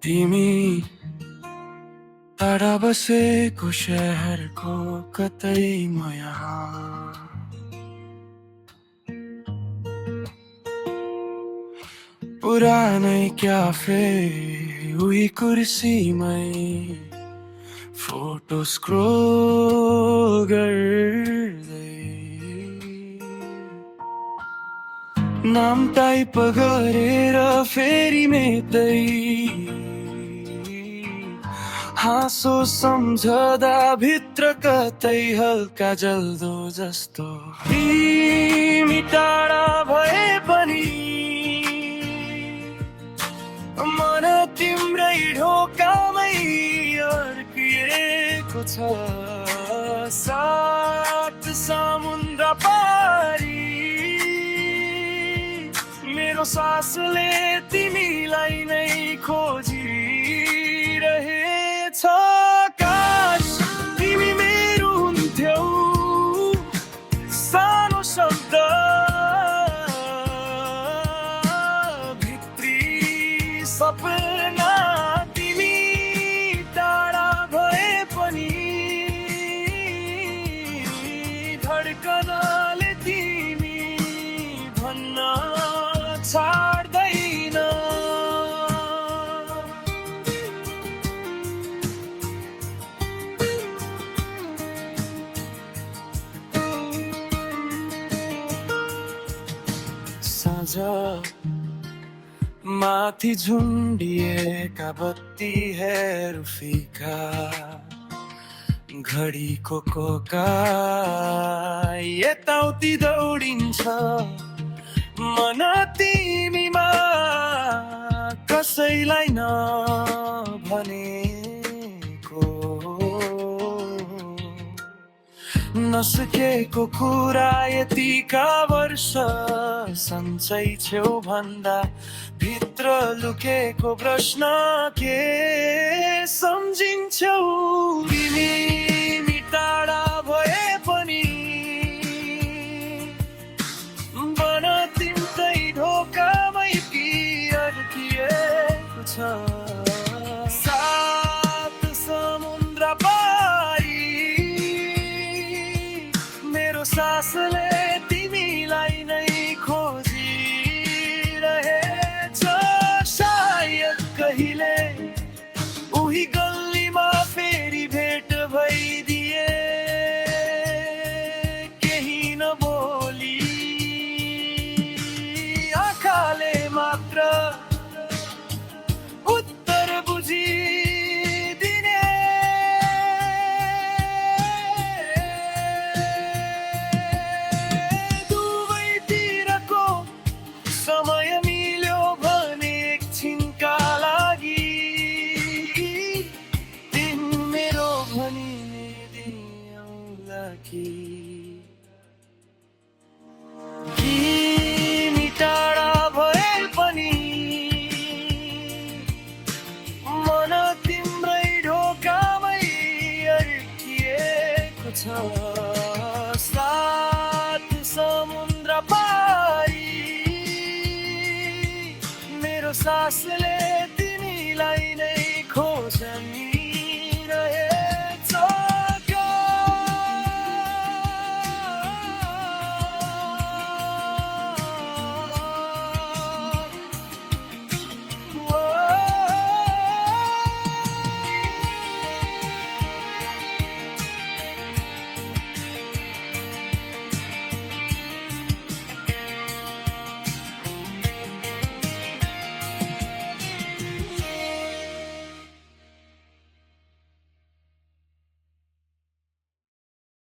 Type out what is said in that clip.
तिमी टाढा बसेको शहरको कतै म यहाँ पुरानै क्याफे उही कुर्सीमै फोटो स्क्रोल गर्दै नाम टाइप गरेर फेरि मेट्दै हाँसो सम्झदा भित्र कतै हल्का जल्दो जस्तो तिमी टाढा भए पनि मन तिम्रै ढोकामै अड्किएको छ सात समुद्र पारी मेरो सासले तिमीलाई नै खोजिरहेछ काश तिमी मेरो हुन्थ्यौ सानो शब्द भित्री सपना तिमी टाढा भए पनि धड्कनले तिमी भन्न छाड्दैन साँझ माथि झुन्डिएका बत्ती हेर फिका घडीको कोका यताउति दौडिन्छ मन तिमीमा कसैलाई नभनेको नसकेको कुरा यतिका वर्ष सन्चै छेउ भन्दा भित्र लुकेको प्रश्न के सम्झिन्छौ तिमी टाढा भए पनि बन तिम्रै ढोकामै कि अड्किएको छ सात समुद्र पारी मेरो सासले तिमीलाई नै खोजिरहेछ सायद कहिले उही गल्लीमा फेरि भेट भइदिए केही नबोली आँखाले मात्र उत्तर बुझिदिने दुवैतिरको समय मिल्यो भने एकछिनका लागि दिन मेरो भनिने दिन आउला कि तिमी टाढा भए पनि मन तिम्रै ढोकामै अड्किएको छ सात समुद्र पारी मेरो सासले तिमीलाई नै खोज्छन्